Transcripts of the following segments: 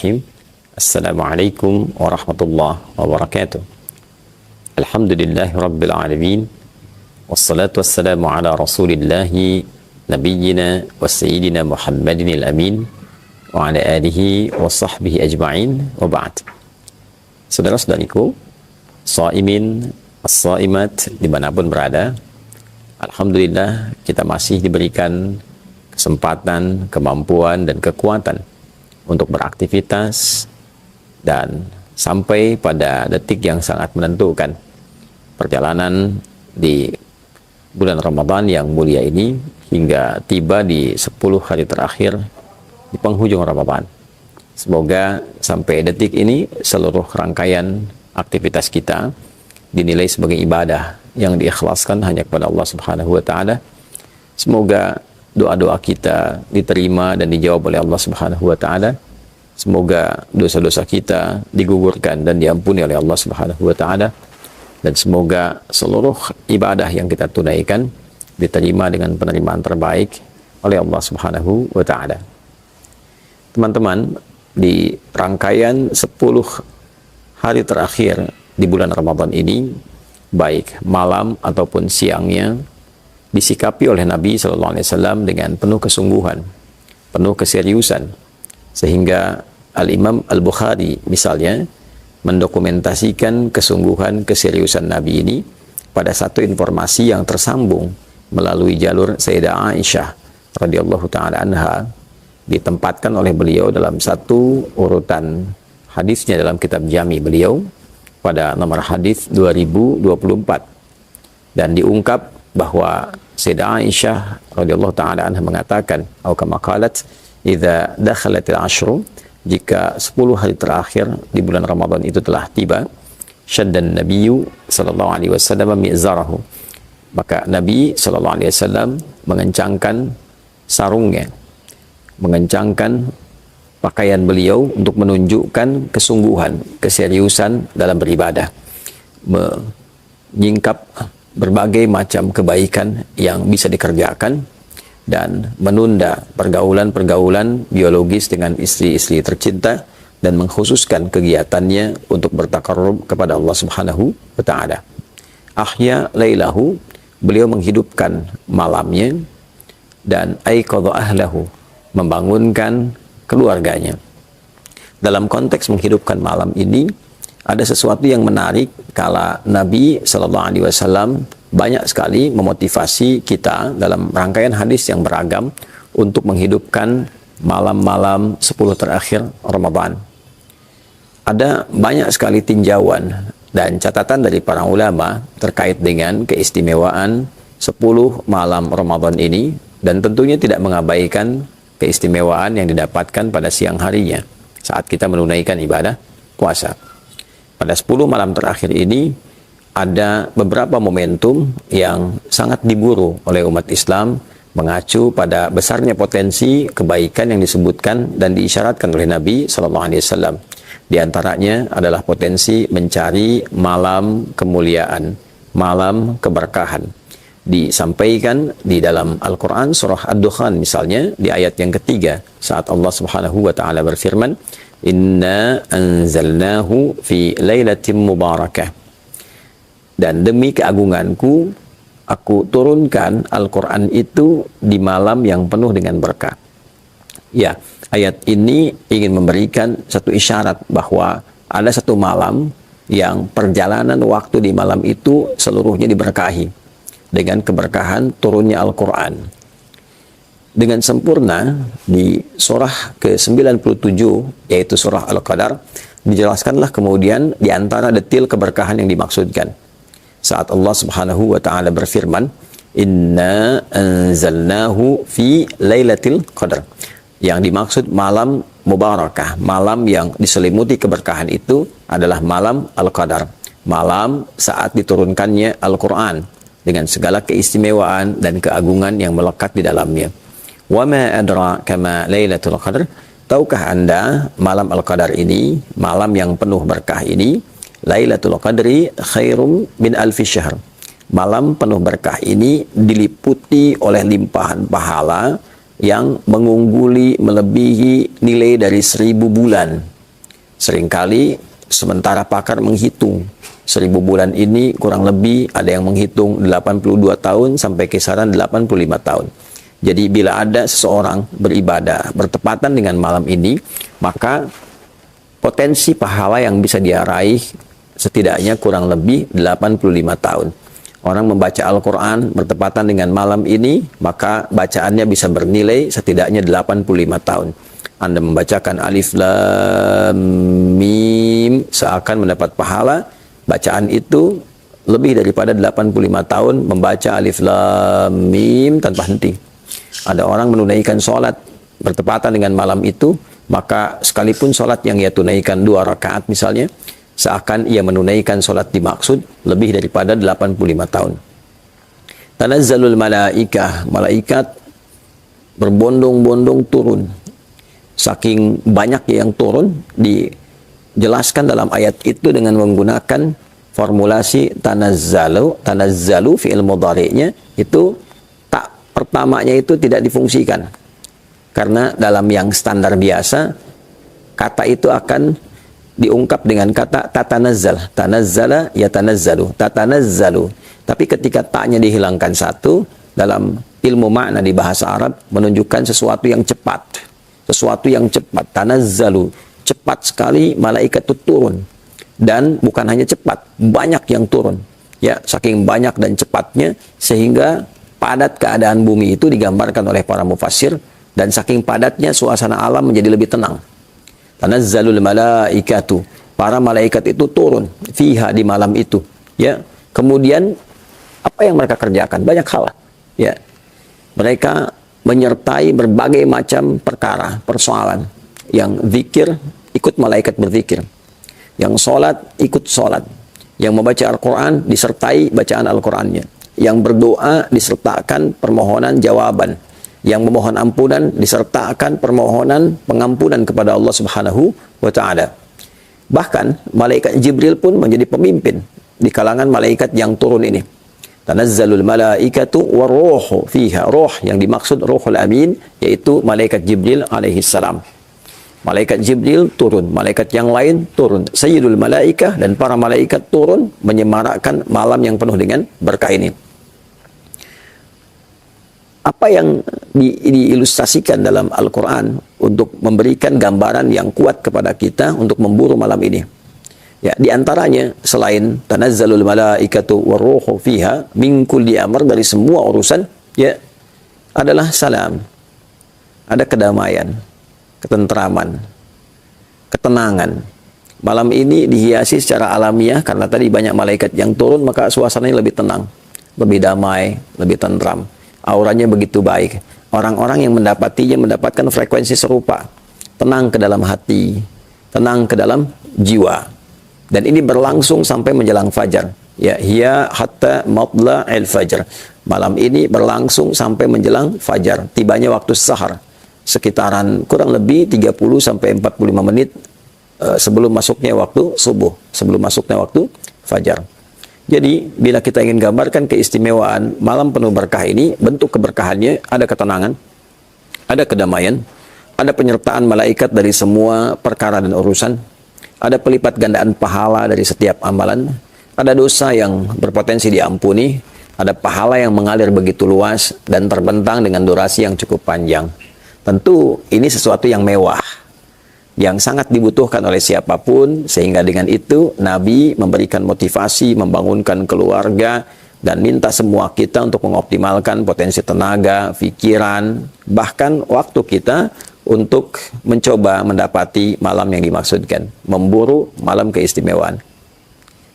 Bismillahirrahmanirrahim. Assalamualaikum warahmatullahi wabarakatuh. Alhamdulillahi rabbil alamin. Wassalatu wassalamu ala rasulillahi nabiyyina wa sayyidina Muhammadin al-amin wa ala alihi wa sahbihi ajma'in wa ba'd. Saudara-saudariku, shaimin, as-shaimat dimanapun berada, alhamdulillah kita masih diberikan kesempatan, kemampuan, dan kekuatan untuk beraktivitas dan sampai pada detik yang sangat menentukan perjalanan di bulan Ramadan yang mulia ini hingga tiba di 10 hari terakhir di penghujung Ramadan. Semoga sampai detik ini seluruh rangkaian aktivitas kita dinilai sebagai ibadah yang diikhlaskan hanya kepada Allah Subhanahu wa Ta'ala. Semoga doa-doa kita diterima dan dijawab oleh Allah Subhanahu wa Ta'ala. Semoga dosa-dosa kita digugurkan dan diampuni oleh Allah Subhanahu wa Ta'ala. Dan semoga seluruh ibadah yang kita tunaikan diterima dengan penerimaan terbaik oleh Allah Subhanahu wa Ta'ala. Teman-teman, di rangkaian 10 hari terakhir di bulan Ramadan ini, baik malam ataupun siangnya, disikapi oleh Nabi SAW dengan penuh kesungguhan, penuh keseriusan, sehingga Al-Imam Al-Bukhari misalnya mendokumentasikan kesungguhan keseriusan Nabi ini pada satu informasi yang tersambung melalui jalur Sayyidah Aisyah radhiyallahu ta'ala anha, ditempatkan oleh beliau dalam satu urutan hadisnya dalam kitab Jami beliau pada nomor hadis 2024, dan diungkap bahwa Sayyidah Aisyah radhiyallahu ta'ala anha mengatakan, atau kama qalat, idza dakhalatil ashru, jika 10 hari terakhir di bulan Ramadan itu telah tiba, syaddan nabiyyu sallallahu alaihi wasallam mi'zarahu, maka Nabi sallallahu alaihi wasallam mengencangkan sarungnya, mengencangkan pakaian beliau untuk menunjukkan kesungguhan, keseriusan dalam beribadah, menyingkap berbagai macam kebaikan yang bisa dikerjakan dan menunda pergaulan-pergaulan biologis dengan istri-istri tercinta dan mengkhususkan kegiatannya untuk bertakarrub kepada Allah Subhanahu wa Ta'ala. Ahya lailahu, beliau menghidupkan malamnya, dan aiqadha ahlahu, membangunkan keluarganya. Dalam konteks menghidupkan malam ini ada sesuatu yang menarik kala Nabi Sallallahu Alaihi Wasallam banyak sekali memotivasi kita dalam rangkaian hadis yang beragam untuk menghidupkan malam-malam 10 terakhir Ramadan. Ada banyak sekali tinjauan dan catatan dari para ulama terkait dengan keistimewaan 10 malam Ramadan ini, dan tentunya tidak mengabaikan keistimewaan yang didapatkan pada siang harinya saat kita menunaikan ibadah puasa. Pada 10 malam terakhir ini ada beberapa momentum yang sangat diburu oleh umat Islam, mengacu pada besarnya potensi kebaikan yang disebutkan dan diisyaratkan oleh Nabi SAW. Di antaranya adalah potensi mencari malam kemuliaan, malam keberkahan. Disampaikan di dalam Al-Quran surah Ad-Dukhan misalnya di ayat yang ketiga, saat Allah Subhanahu wa Ta'ala berfirman, Inna anzalnahu fi lailatin mubarakah, dan demi keagunganku aku turunkan Al-Quran itu di malam yang penuh dengan berkah. Ya, ayat ini ingin memberikan satu isyarat bahwa ada satu malam yang perjalanan waktu di malam itu seluruhnya diberkahi dengan keberkahan turunnya Al-Quran. Dengan sempurna di surah ke-97, yaitu surah Al-Qadar, dijelaskanlah kemudian di antara detil keberkahan yang dimaksudkan. Saat Allah Subhanahu wa Ta'ala berfirman, Inna anzalnahu fi lailatul qadar. Yang dimaksud malam mubarakah, malam yang diselimuti keberkahan itu adalah malam Al-Qadar, malam saat diturunkannya Al-Quran dengan segala keistimewaan dan keagungan yang melekat di dalamnya. Wa ma adraka ma lailatul qadar, tahukah Anda malam Al-Qadar ini, malam yang penuh berkah ini, Lailatul Qadri khairum min alfi syahr. Malam penuh berkah ini diliputi oleh limpahan pahala yang mengungguli, melebihi nilai dari 1000 bulan. Seringkali sementara pakar menghitung 1000 bulan ini kurang lebih ada yang menghitung 82 tahun sampai kisaran 85 tahun. Jadi bila ada seseorang beribadah bertepatan dengan malam ini, maka potensi pahala yang bisa dia raih setidaknya kurang lebih 85 tahun. Orang membaca Al-Quran bertepatan dengan malam ini, maka bacaannya bisa bernilai setidaknya 85 tahun. Anda membacakan Alif Lam Mim, seakan mendapat pahala. Bacaan itu lebih daripada 85 tahun membaca Alif Lam Mim tanpa henti. Ada orang menunaikan sholat bertepatan dengan malam itu, maka sekalipun sholat yang ia tunaikan 2 rakaat misalnya, seakan ia menunaikan sholat dimaksud lebih daripada 85 tahun. Tanazzalul malaikah, malaikat berbondong-bondong turun. Saking banyak yang turun, dijelaskan dalam ayat itu dengan menggunakan formulasi tanazzalu fi'il mudhari'nya itu tak pertamanya itu tidak difungsikan. Karena dalam yang standar biasa, kata itu akan diungkap dengan kata tatanazzal. Tanazzala yatanazzalu, tatanazzalu. Tapi ketika taknya dihilangkan satu, dalam ilmu makna di bahasa Arab menunjukkan sesuatu yang cepat. Sesuatu yang cepat, tanazzalu. Cepat sekali malaikat itu turun. Dan bukan hanya cepat, banyak yang turun. Ya, saking banyak dan cepatnya sehingga padat keadaan bumi itu digambarkan oleh para mufassir, dan saking padatnya suasana alam menjadi lebih tenang. Tanazzalul malaikatu, para malaikat itu turun fiha, di malam itu. Ya, kemudian apa yang mereka kerjakan? Banyak hal. Ya, mereka menyertai berbagai macam perkara, persoalan. Yang zikir, ikut malaikat berzikir. Yang sholat, ikut sholat. Yang membaca Al-Quran, disertai bacaan Al-Qurannya. Yang berdoa, disertakan permohonan jawaban. Yang memohon ampunan, disertakan permohonan pengampunan kepada Allah Subhanahu wa Ta'ala. Bahkan malaikat Jibril pun menjadi pemimpin di kalangan malaikat yang turun ini. Tanazzalul malaikatu waruhu fiha. Roh yang dimaksud Ruhul Amin, yaitu malaikat Jibril alaihi salam. Malaikat Jibril turun, malaikat yang lain turun. Sayyidul malaikah, dan para malaikat turun menyemarakkan malam yang penuh dengan berkah ini. Apa yang diilustrasikan dalam Al-Quran untuk memberikan gambaran yang kuat kepada kita untuk memburu malam ini? Ya, di antaranya selain tanazzalul malaikatu waruhu fiha min kulli amr, dari semua urusan, ya, adalah salam. Ada kedamaian, ketentraman, ketenangan. Malam ini dihiasi secara alamiah karena tadi banyak malaikat yang turun, maka suasananya lebih tenang, lebih damai, lebih tentram. Auranya begitu baik. Orang-orang yang mendapatinya mendapatkan frekuensi serupa. Tenang ke dalam hati, tenang ke dalam jiwa. Dan ini berlangsung sampai menjelang fajar. Ya, hiya hatta matla'il fajr. Malam ini berlangsung sampai menjelang fajar. Tibanya waktu sahar. Sekitaran kurang lebih 30 sampai 45 menit sebelum masuknya waktu subuh, sebelum masuknya waktu fajar. Jadi, bila kita ingin gambarkan keistimewaan malam penuh berkah ini, bentuk keberkahannya ada ketenangan, ada kedamaian, ada penyertaan malaikat dari semua perkara dan urusan, ada pelipat gandaan pahala dari setiap amalan, ada dosa yang berpotensi diampuni, ada pahala yang mengalir begitu luas dan terbentang dengan durasi yang cukup panjang. Tentu ini sesuatu yang mewah, yang sangat dibutuhkan oleh siapapun, sehingga dengan itu Nabi memberikan motivasi, membangunkan keluarga, dan minta semua kita untuk mengoptimalkan potensi tenaga, pikiran, bahkan waktu kita untuk mencoba mendapati malam yang dimaksudkan, memburu malam keistimewaan.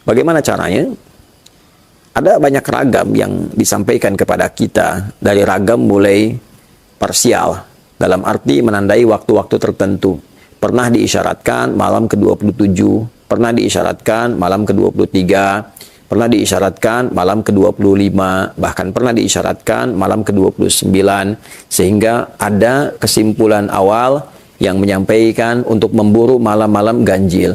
Bagaimana caranya? Ada banyak ragam yang disampaikan kepada kita, dari ragam mulai parsial, dalam arti menandai waktu-waktu tertentu. Pernah diisyaratkan malam ke-27, pernah diisyaratkan malam ke-23, pernah diisyaratkan malam ke-25, bahkan pernah diisyaratkan malam ke-29, sehingga ada kesimpulan awal yang menyampaikan untuk memburu malam-malam ganjil.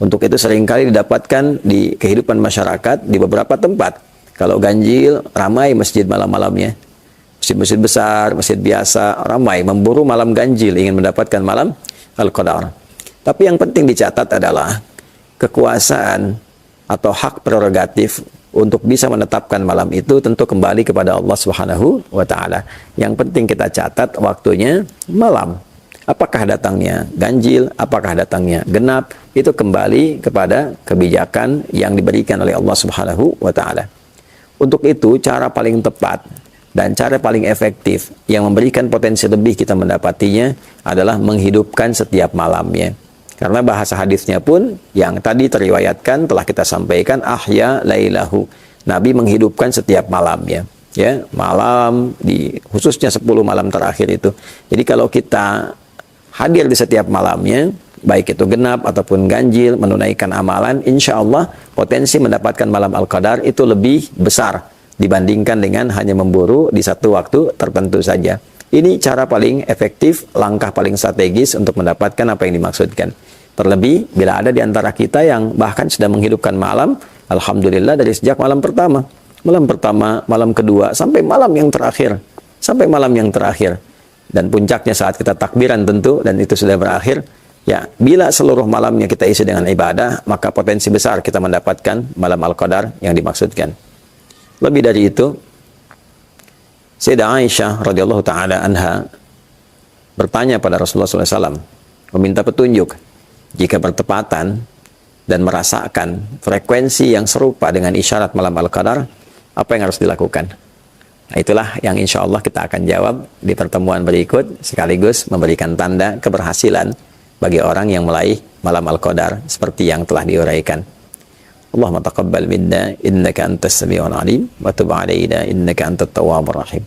Untuk itu seringkali didapatkan di kehidupan masyarakat di beberapa tempat. Kalau ganjil, ramai masjid malam-malamnya. Masjid-masjid besar, masjid biasa, ramai memburu malam ganjil, ingin mendapatkan malam Al-Qadar. Tapi yang penting dicatat adalah kekuasaan atau hak prerogatif untuk bisa menetapkan malam itu tentu kembali kepada Allah Subhanahu wa taala. Yang penting kita catat waktunya malam. Apakah datangnya ganjil, apakah datangnya genap, itu kembali kepada kebijakan yang diberikan oleh Allah Subhanahu wa taala. Untuk itu, cara paling tepat dan cara paling efektif yang memberikan potensi lebih kita mendapatinya adalah menghidupkan setiap malamnya. Karena bahasa hadisnya pun yang tadi teriwayatkan telah kita sampaikan, ahya lailahu. Nabi menghidupkan setiap malamnya. Ya, malam khususnya 10 malam terakhir itu. Jadi kalau kita hadir di setiap malamnya, baik itu genap ataupun ganjil, menunaikan amalan, insya Allah potensi mendapatkan malam Al-Qadar itu lebih besar dibandingkan dengan hanya memburu di satu waktu tertentu saja. Ini cara paling efektif, langkah paling strategis untuk mendapatkan apa yang dimaksudkan. Terlebih, bila ada di antara kita yang bahkan sudah menghidupkan malam, alhamdulillah dari sejak malam pertama, malam kedua, sampai malam yang terakhir. Dan puncaknya saat kita takbiran tentu, dan itu sudah berakhir. Ya, bila seluruh malamnya kita isi dengan ibadah, maka potensi besar kita mendapatkan malam Al-Qadar yang dimaksudkan. Lebih dari itu, Sayyidah Aisyah radhiyallahu taala anha bertanya pada Rasulullah SAW, meminta petunjuk jika bertepatan dan merasakan frekuensi yang serupa dengan isyarat malam Al-Qadar, apa yang harus dilakukan? Nah, itulah yang insya Allah kita akan jawab di pertemuan berikut, sekaligus memberikan tanda keberhasilan bagi orang yang meraih malam Al-Qadar seperti yang telah diuraikan. Allahumma taqabbal minna innaka antas sami'ul alim wa tub alaina innaka antat tawwabur rahim.